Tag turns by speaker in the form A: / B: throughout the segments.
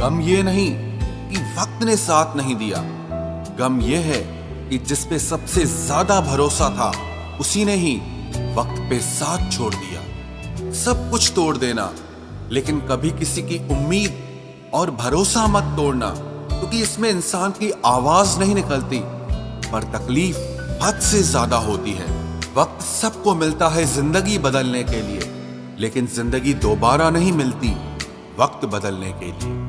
A: गम ये नहीं कि वक्त ने साथ नहीं दिया, गम ये है कि जिस पे सबसे ज्यादा भरोसा था उसी ने ही वक्त पे साथ छोड़ दिया। सब कुछ तोड़ देना, लेकिन कभी किसी की उम्मीद और भरोसा मत तोड़ना, क्योंकि इसमें इंसान की आवाज नहीं निकलती पर तकलीफ हद से ज्यादा होती है। वक्त सबको मिलता है जिंदगी बदलने के लिए, लेकिन जिंदगी दोबारा नहीं मिलती वक्त बदलने के लिए।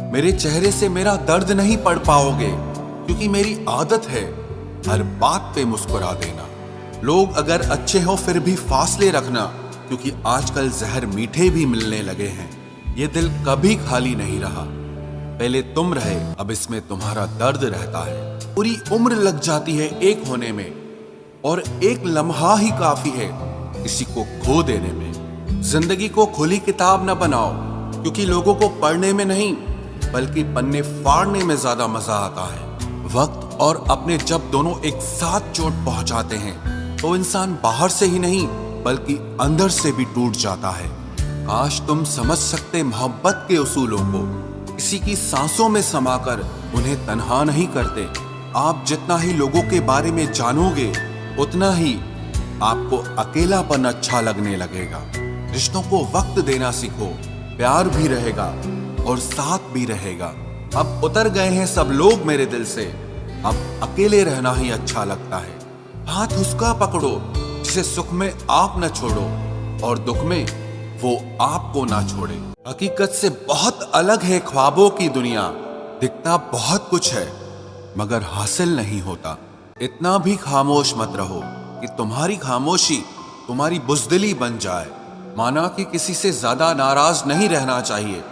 A: मेरे चेहरे से मेरा दर्द नहीं पढ़ पाओगे, क्योंकि मेरी आदत है हर बात पे मुस्कुरा देना। लोग अगर अच्छे हो फिर भी फासले रखना, क्योंकि आजकल जहर मीठे भी मिलने लगे हैं। ये दिल कभी खाली नहीं रहा, पहले तुम रहे, अब इसमें तुम्हारा दर्द रहता है। पूरी उम्र लग जाती है एक होने में, और एक लम्हा ही काफी है किसी को खो देने में। जिंदगी को खुली किताब न बनाओ, क्योंकि लोगों को पढ़ने में नहीं बल्कि पन्ने फाड़ने में ज्यादा मजा आता है। वक्त और अपने जब दोनों एक साथ चोट पहुंचाते हैं तो इंसान बाहर से ही नहीं बल्कि अंदर से भी टूट जाता है। काश तुम समझ सकते मोहब्बत के उसूलों को, किसी की सांसों में समाकर उन्हें तन्हा नहीं करते। आप जितना ही लोगों के बारे में जानोगे उतना ही आपको अकेलापन अच्छा लगने लगेगा। रिश्तों को वक्त देना सीखो, प्यार भी रहेगा और साथ भी रहेगा। अब उतर गए हैं सब लोग मेरे दिल से, अब अकेले रहना ही अच्छा लगता है। हाथ उसका पकड़ो जिसे सुख में आप न छोड़ो और दुख में वो आपको ना छोड़े। हकीकत से बहुत अलग है ख्वाबों की दुनिया, दिखता बहुत कुछ है मगर हासिल नहीं होता। इतना भी खामोश मत रहो कि तुम्हारी खामोशी तुम्हारी बुज़दिली बन जाए। माना कि किसी से ज्यादा नाराज नहीं रहना चाहिए,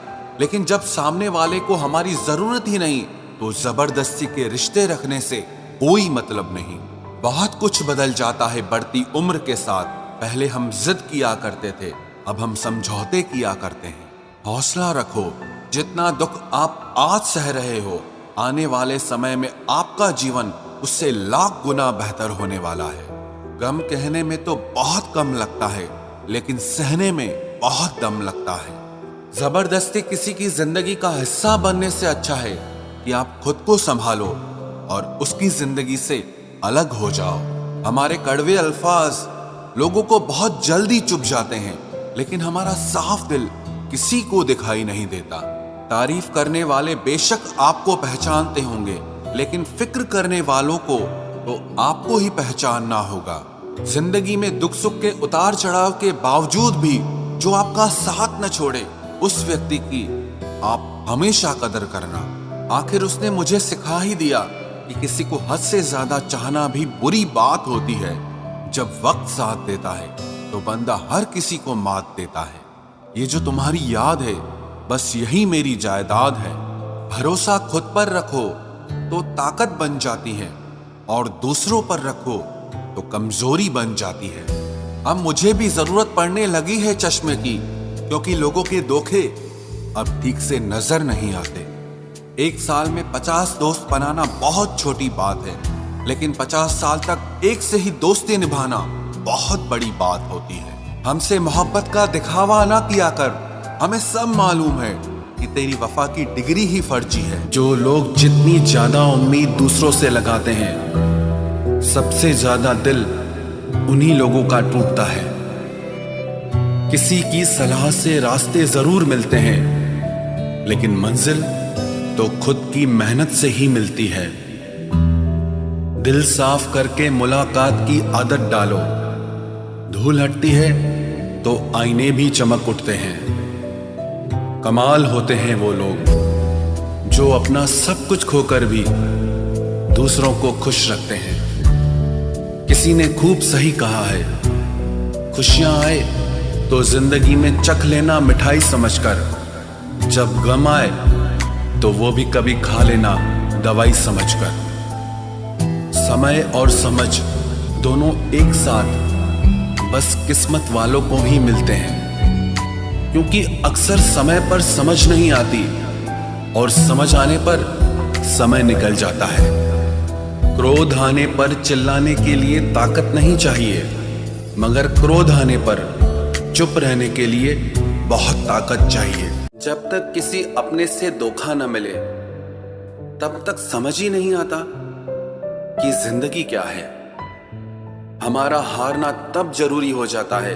A: लेकिन जब सामने वाले को हमारी जरूरत ही नहीं तो जबरदस्ती के रिश्ते रखने से कोई मतलब नहीं। बहुत कुछ बदल जाता है बढ़ती उम्र के साथ। पहले हम जिद किया करते थे, अब हम समझौते किया करते हैं। हौसला रखो, जितना दुख आप आज सह रहे हो आने वाले समय में आपका जीवन उससे लाख गुना बेहतर होने वाला है। गम कहने में तो बहुत कम लगता है, लेकिन सहने में बहुत दम लगता है। जबरदस्ती किसी की जिंदगी का हिस्सा बनने से अच्छा है कि आप खुद को संभालो और उसकी जिंदगी से अलग हो जाओ। हमारे कड़वे अल्फाज लोगों को बहुत जल्दी चुभ जाते हैं, लेकिन हमारा साफ दिल किसी को दिखाई नहीं देता। तारीफ करने वाले बेशक आपको पहचानते होंगे, लेकिन फिक्र करने वालों को तो आपको ही पहचानना होगा। जिंदगी में दुख सुख के उतार चढ़ाव के बावजूद भी जो आपका साथ न छोड़े, उस व्यक्ति की आप हमेशा कदर करना। आखिर उसने मुझे सिखा ही दिया कि किसी को हद से ज्यादा चाहना भी बुरी बात होती है। जब वक्त साथ देता है तो बंदा हर किसी को मात देता है। ये जो तुम्हारी याद है बस यही मेरी जायदाद है। भरोसा खुद पर रखो तो ताकत बन जाती है, और दूसरों पर रखो तो कमजोरी बन जाती है। अब मुझे भी जरूरत पड़ने लगी है चश्मे की, क्योंकि लोगों के धोखे अब ठीक से नजर नहीं आते। एक साल में 50 दोस्त बनाना बहुत छोटी बात है, लेकिन 50 साल तक एक से ही दोस्ती निभाना बहुत बड़ी बात होती है। हमसे मोहब्बत का दिखावा ना किया कर, हमें सब मालूम है कि तेरी वफा की डिग्री ही फर्जी है। जो लोग जितनी ज्यादा उम्मीद दूसरों से लगाते हैं, सबसे ज्यादा दिल उन्हीं लोगों का टूटता है। किसी की सलाह से रास्ते जरूर मिलते हैं, लेकिन मंजिल तो खुद की मेहनत से ही मिलती है। दिल साफ करके मुलाकात की आदत डालो, धूल हटती है तो आईने भी चमक उठते हैं। कमाल होते हैं वो लोग जो अपना सब कुछ खोकर भी दूसरों को खुश रखते हैं। किसी ने खूब सही कहा है, खुशियां आए तो जिंदगी में चख लेना मिठाई समझकर, जब गम आए तो वो भी कभी खा लेना दवाई समझकर। समय और समझ दोनों एक साथ बस किस्मत वालों को ही मिलते हैं, क्योंकि अक्सर समय पर समझ नहीं आती और समझ आने पर समय निकल जाता है। क्रोध आने पर चिल्लाने के लिए ताकत नहीं चाहिए, मगर क्रोध आने पर चुप रहने के लिए बहुत ताकत चाहिए। जब तक किसी अपने से धोखा न मिले तब तक समझ ही नहीं आता कि जिंदगी क्या है। हमारा हारना तब जरूरी हो जाता है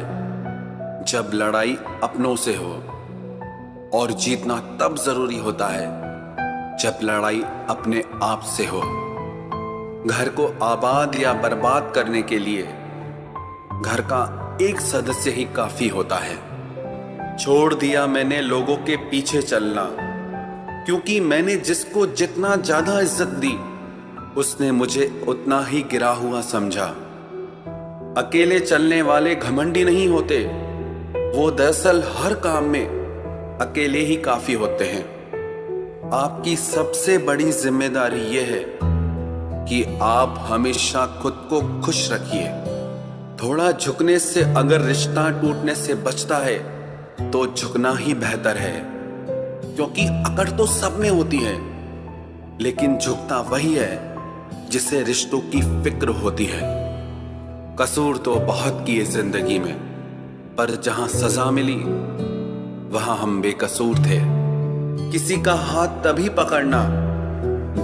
A: जब लड़ाई अपनों से हो, और जीतना तब जरूरी होता है जब लड़ाई अपने आप से हो। घर को आबाद या बर्बाद करने के लिए घर का एक सदस्य ही काफी होता है। छोड़ दिया मैंने लोगों के पीछे चलना, क्योंकि मैंने जिसको जितना ज्यादा इज्जत दी उसने मुझे उतना ही गिरा हुआ समझा। अकेले चलने वाले घमंडी नहीं होते, वो दरअसल हर काम में अकेले ही काफी होते हैं। आपकी सबसे बड़ी जिम्मेदारी यह है कि आप हमेशा खुद को खुश रखिए। थोड़ा झुकने से अगर रिश्ता टूटने से बचता है तो झुकना ही बेहतर है, क्योंकि अकड़ तो सब में होती है, लेकिन झुकता वही है जिसे रिश्तों की फिक्र होती है। कसूर तो बहुत किए जिंदगी में, पर जहां सजा मिली वहां हम बेकसूर थे। किसी का हाथ तभी पकड़ना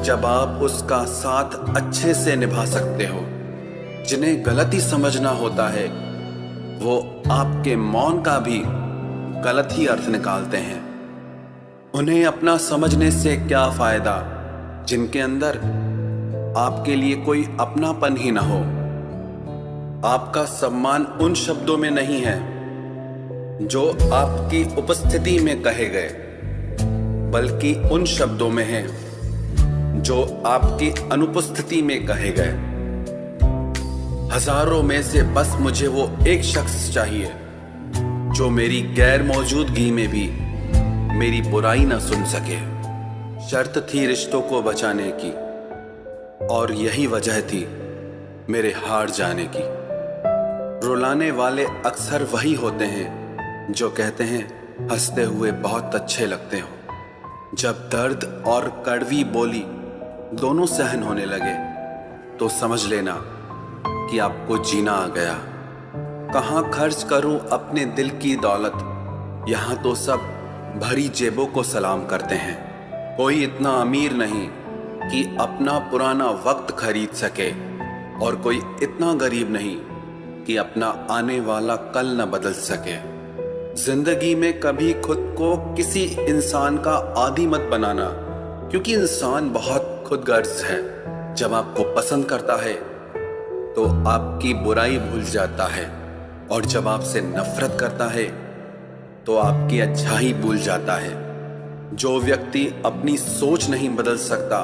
A: जब आप उसका साथ अच्छे से निभा सकते हो। जिन्हें गलती समझना होता है वो आपके मौन का भी गलत ही अर्थ निकालते हैं। उन्हें अपना समझने से क्या फायदा जिनके अंदर आपके लिए कोई अपनापन ही ना हो। आपका सम्मान उन शब्दों में नहीं है जो आपकी उपस्थिति में कहे गए, बल्कि उन शब्दों में है जो आपकी अनुपस्थिति में कहे गए। हजारों में से बस मुझे वो एक शख्स चाहिए जो मेरी गैर मौजूदगी में भी मेरी बुराई ना सुन सके। शर्त थी रिश्तों को बचाने की, और यही वजह थी मेरे हार जाने की। रुलाने वाले अक्सर वही होते हैं जो कहते हैं हंसते हुए बहुत अच्छे लगते हो। जब दर्द और कड़वी बोली दोनों सहन होने लगे तो समझ लेना कि आपको जीना आ गया। कहाँ खर्च करूं अपने दिल की दौलत, यहाँ तो सब भरी जेबों को सलाम करते हैं। कोई इतना अमीर नहीं कि अपना पुराना वक्त खरीद सके, और कोई इतना गरीब नहीं कि अपना आने वाला कल न बदल सके। जिंदगी में कभी खुद को किसी इंसान का आदी मत बनाना, क्योंकि इंसान बहुत खुदगर्ज है। जब आपको पसंद करता है तो आपकी बुराई भूल जाता है, और जब आपसे नफरत करता है तो आपकी अच्छाई भूल जाता है। जो व्यक्ति अपनी सोच नहीं बदल सकता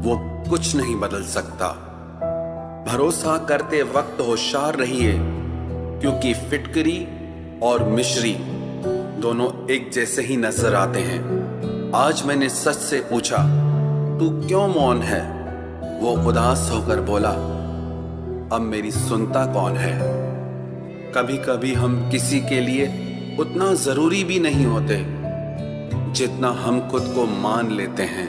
A: वो कुछ नहीं बदल सकता। भरोसा करते वक्त होशियार रहिए, क्योंकि फिटकरी और मिश्री दोनों एक जैसे ही नजर आते हैं। आज मैंने सच से पूछा, तू क्यों मौन है? वो उदास होकर बोला, अब मेरी सुनता कौन है? कभी कभी हम किसी के लिए उतना जरूरी भी नहीं होते जितना हम खुद को मान लेते हैं।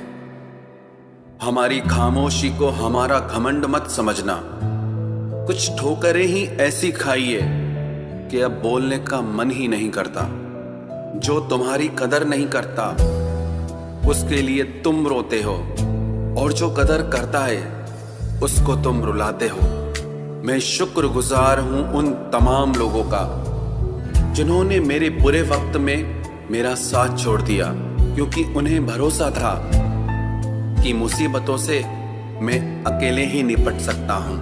A: हमारी खामोशी को हमारा घमंड मत समझना। कुछ ठोकरें ही ऐसी खाइए कि अब बोलने का मन ही नहीं करता। जो तुम्हारी कदर नहीं करता उसके लिए तुम रोते हो, और जो कदर करता है उसको तुम रुलाते हो। मैं शुक्रगुजार हूं उन तमाम लोगों का जिन्होंने मेरे बुरे वक्त में मेरा साथ छोड़ दिया, क्योंकि उन्हें भरोसा था कि मुसीबतों से मैं अकेले ही निपट सकता हूं।